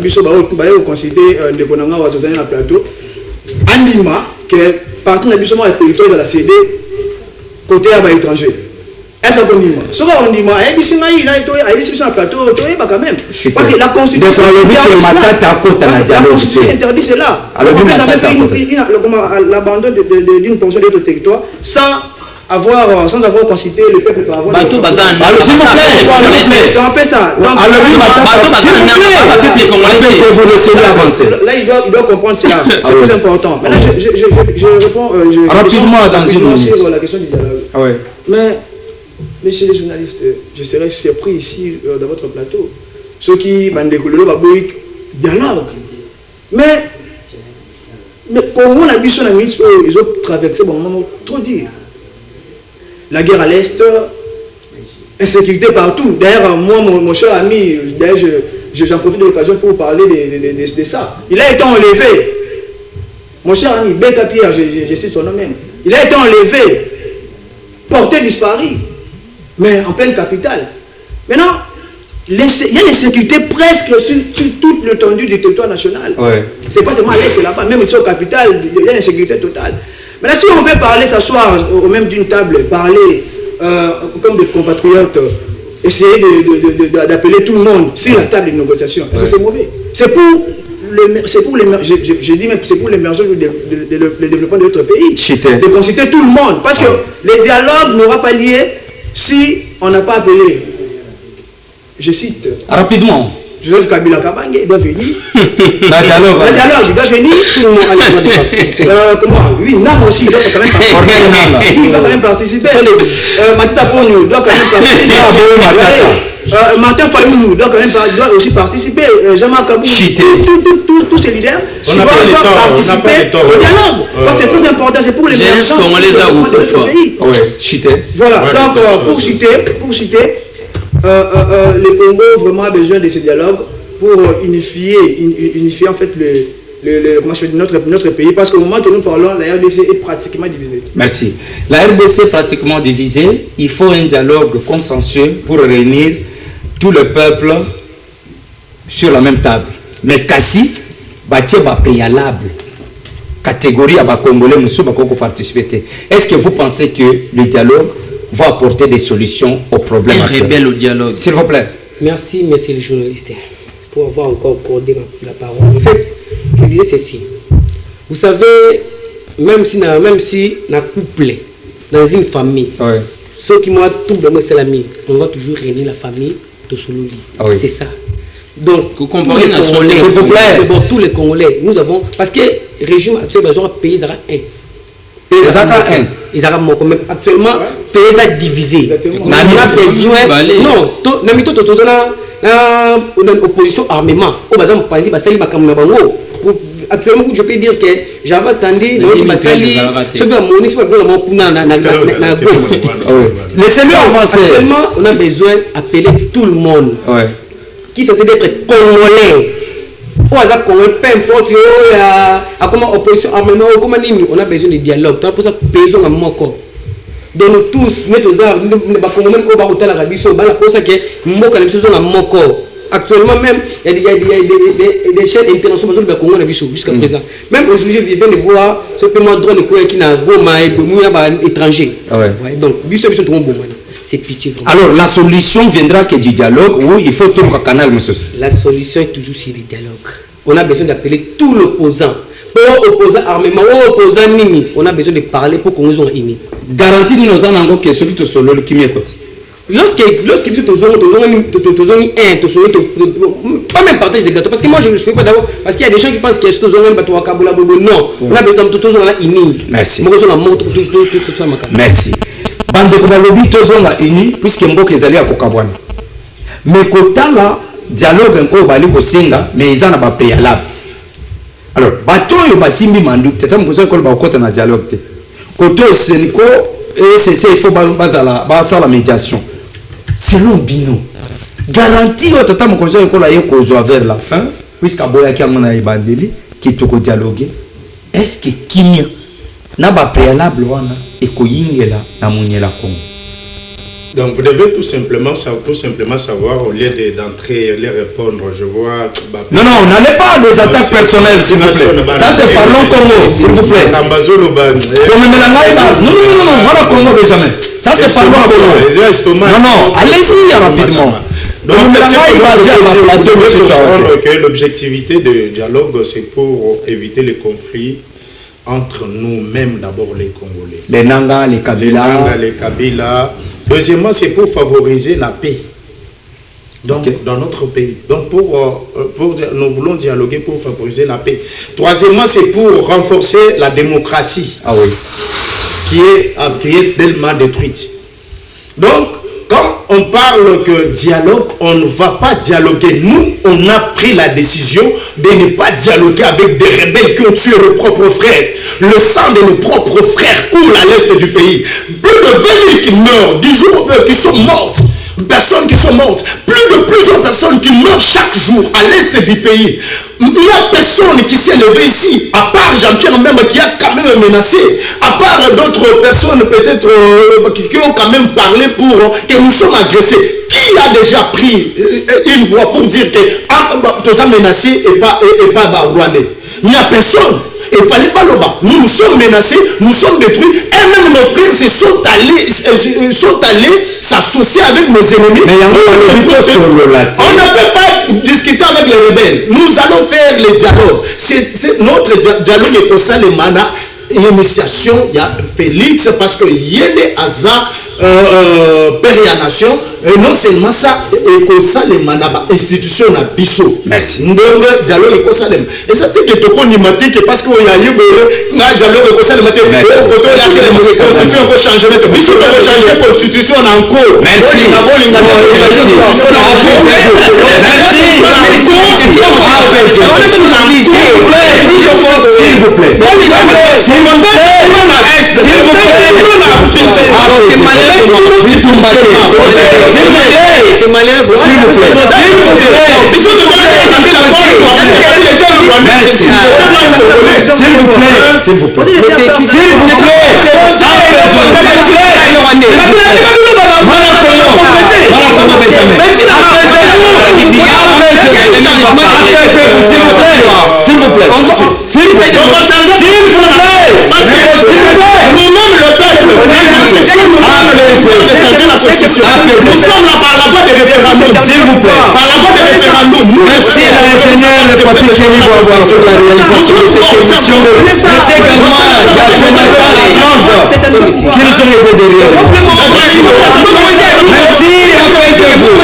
considéré des bonhommes à la plateau. Andima, que partout dans le territoire, il a cédé côté à l'étranger. Est-ce qu'on dit moi? Ce qu'on dit moi, il y a un plateau, quand même. Parce que la Constitution interdit cela. On ne peut jamais faire l'abandon d'une portion de notre territoire sans avoir consulté le peuple par avoir. S'il vous plaît, c'est un peu ça. Donc, vous laissez avancer. Là, il doit comprendre cela. C'est très important. Maintenant, je réponds rapidement dans une minute sur la question du dialogue. Mais messieurs les journalistes, je serais surpris ici dans votre plateau. Ceux qui m'ont découlé dialogue. Mais pour moi, ils ont traversé un moment trop dire. La guerre à l'Est, insécurité partout. D'ailleurs, moi, mon cher ami, j'en profite de l'occasion pour parler de ça. Il a été enlevé. Mon cher ami, Beka Pierre, je sais son nom même. Il a été enlevé, porté disparu. Mais en pleine capitale. Maintenant, il y a l'insécurité presque sur toute l'étendue du territoire national. Ouais. C'est pas seulement à l'Est là-bas, même ici au capital, il y a l'insécurité totale. Maintenant, si on veut parler, s'asseoir au même d'une table, parler comme des compatriotes, essayer d'appeler tout le monde sur la table de négociation, c'est mauvais. C'est pour l'émergence du développement de notre pays. De consulter tout le monde. Parce que le dialogue n'aura pas lieu si on n'a pas appelé, je cite rapidement, Joseph Kabila Kabange, il doit venir. La dialogue, il doit venir. Tout le monde a le droit de participer. Oui, Nam aussi, il doit quand même participer. Matita Pono doit quand même participer. Martin Fayoulou doit aussi participer. Jean-Marc Kabou, tous ces leaders doivent participer au dialogue. Parce que c'est très important, c'est pour les émergents de notre pays. Voilà, donc pour citer, le Congo vraiment a besoin de ce dialogue pour unifier en fait notre pays, parce qu'au moment où nous parlons, la RDC est pratiquement divisée. Merci. La RDC est pratiquement divisée. Il faut un dialogue consensuel pour réunir tout le peuple sur la même table. Mais Kassi, bâtir ba préalable catégorie à Congolais, monsieur Bakoko participer. Est-ce que vous pensez que le dialogue va apporter des solutions aux problèmes actuels au dialogue? S'il vous plaît. Merci, monsieur le journaliste, pour avoir encore accordé la parole. En fait, je disais ceci. Vous savez, même si on a couple dans une famille, ceux qui m'ont tout donné, c'est l'ami, on va toujours réunir la famille de Sololi. C'est ça. Donc, vous comprenez, s'il vous plaît. Tous les Congolais, nous avons. Parce que régime actuel besoin payer ça un. Ils ont même actuellement pays à diviser. On a besoin non, na mito to une opposition armement. Au bazar mon pays basali makamna bango. Actuellement je peux dire que j'avais attendu notre basali ce que mon municipal pour la kuna na les cellules avancées. Actuellement on a besoin d'appeler tout le monde. Qui censé d'être congolais. Peu importe, comment opposition armement, on a besoin de dialogue. Pour ça, besoin de moko. De nous tous, nous tous, nous même au Barouta l'Arabie Saoudite, pour ça que nous avons moko. Actuellement même, il y a des chaînes internationales de Congo jusqu'à présent. Même aujourd'hui, je viens de voir ce paiement drone qui n'a pas étranger. Donc, c'est tout bon. C'est pitié. Alors, la solution viendra que du dialogue ou il faut tout le canal, monsieur? La solution est toujours sur le dialogue. On a besoin d'appeler tout l'opposant. Pour opposant armement, opposant nimi, on a besoin de parler pour qu'on soit unis. Garantie de nos angles que celui qui est solo qui m'écoute. Lorsque tu pas même partage des gâteaux, parce que moi je ne suis pas d'accord, parce qu'il y a des gens qui pensent qu'il y a ce non, on a besoin de tout unis. Merci. Merci. Bande Kobalobi tozonga ini puisque mboka ezali ya kokabwana. Mais kotala dialogue encore bali kosenga mais ils en a pas préalable. Alors bato yo basimbi mandu tata mkozo ko ba kota na dialogue te. Koto seniko et c'est il faut bazala la médiation. Selon Bino. Garantie au tata mkozo ko la yekozwa vers la fin puisque boya ki amona ibandeli ki toko dialoguer. Est-ce que kimia na ba préalable wana ekoyingela na munyela Congo? Donc vous devez tout simplement savoir au lieu d'entrer les répondre. Je vois. Non, n'allez pas à des attaques personnelles, s'il vous plaît. Ça c'est parlons Congo, s'il vous plaît. Non, voilà Congo jamais. Ça c'est parlons Congo. Non, allez-y rapidement. Donc l'objectivité du dialogue, c'est pour éviter les conflits entre nous-mêmes, d'abord les Congolais. Les Nanga, les Kabila. Deuxièmement, c'est pour favoriser la paix. Donc, dans notre pays. Donc, nous voulons dialoguer pour favoriser la paix. Troisièmement, c'est pour renforcer la démocratie. Ah oui. Qui est tellement détruite. Donc, quand on parle que dialogue, on ne va pas dialoguer. Nous, on a pris la décision de ne pas dialoguer avec des rebelles qui ont tué nos propres frères. Le sang de nos propres frères coule à l'est du pays. Plus de 20 000 qui meurent, qui sont mortes. Personnes qui sont mortes. Plusieurs personnes qui meurent chaque jour à l'est du pays. Il n'y a personne qui s'est levé ici, à part Jean-Pierre même qui a quand même menacé, à part d'autres personnes peut-être qui ont quand même parlé pour que nous sommes agressés. Qui a déjà pris une voix pour dire que tout ça menacé et pas Rwandais? Il n'y a personne. Il fallait pas le bas. Nous sommes menacés, nous sommes détruits. Et même nos frères se sont allés s'associer avec nos ennemis. Mais on ne peut pas discuter avec les rebelles. Nous allons faire le dialogue. C'est notre dialogue est pour ça le mana. Initiation, il y a Félix parce que Yéné Aza Péria Nation, et non seulement ça, et que ça les manaba institution na biso. Merci. Ndongo dialogue et ça les. Et ça fait que to konimatique parce que il y a eu na dialogue et ça les maté. Koto ya que les constitution ko changer mais biso ko changer constitution en cours. Merci. Na boli na c'est malin. S'il vous plaît. Merci à l'ingénieur Papi Kenny Boisbois sur la réalisation de cette émission. Merci également à Jonathan Lasland qui nous ont aidés derrière. Merci, apaisez-vous.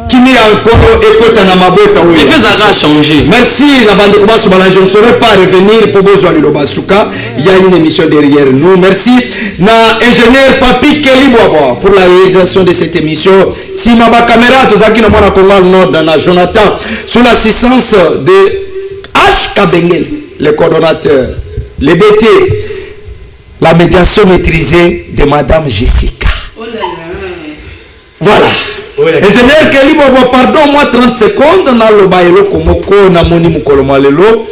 Kimi encore écoute na mabota oui. Les choses ont changé. Merci na bande commence balancer. Je ne saurais pas revenir pour besoin de l'Obasuka. Il y a une émission derrière nous. Merci na ingénieur Papi Kelibwabo pour la réalisation de cette émission. Si ma caméra tous qui na mona Congo Nord na Jonathan sous l'assistance de H Kabengel, le coordonnateur, le BT, la médiation maîtrisée de Madame Jessica. Oh là là. Voilà. Ingénieur Kelly Bobo, pardon, moi 30 secondes, dans le baïlo komoko, na moni mukolo malelo,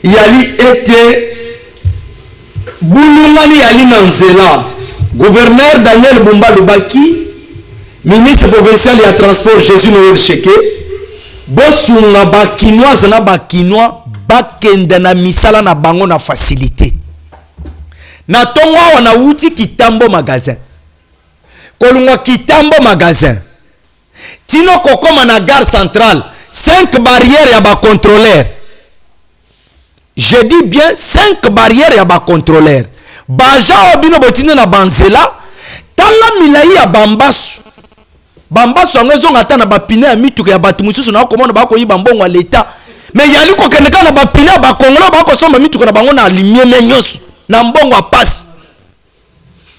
yali était Boulungani yali nanzela, gouverneur Daniel Bumba Lubaki, ministre provincial ya transport Jésus Noël Cheke, bosunga bakinoise na bakinois, bakenda na misala na bango na facilité. Na tongo wana uti Kitambo magasin. Kolungwa Kitambo magasin. Tino kokoma na gare centrale, 5 barrières ya ba contrôleur. Je dis bien 5 barrières ya ba contrôleur. Baja obino botine na banzela, tala milai ya bambasu. Bambasu angezo ngata na bapine ya mituka ya batu mususu na komona bako yi bambongo l'État. Mais yali ko keneka na bapine ba Congolais bako somba mituka na bango na limie menyoso na mbongo a passe.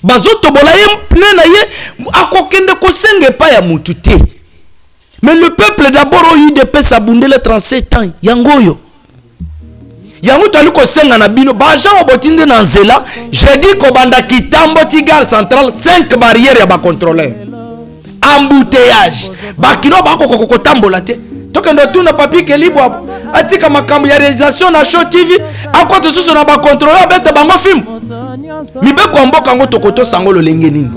Bazoto bola ye pne na ye akokende ko senge pa ya mutu te. Mais le peuple d'abord a eu de paix sabundele 37 ans. Yangoyo. Yango tali ko senga na bino baja obotinde na nzela, je dis ko banda Kitambo Tigar central 5 barrières ya ba contrôleur. Embouteillage. Bakino bako kokoko tambola te. Tokendo tuna Papi Kelibwa atika makambo ya réalisation na Show TV akwa susu na ba contrôleur beta bango film. Mibe ko mboka ngo tokoto sango lo lenge nini.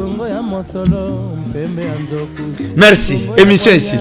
Merci. Émission ici.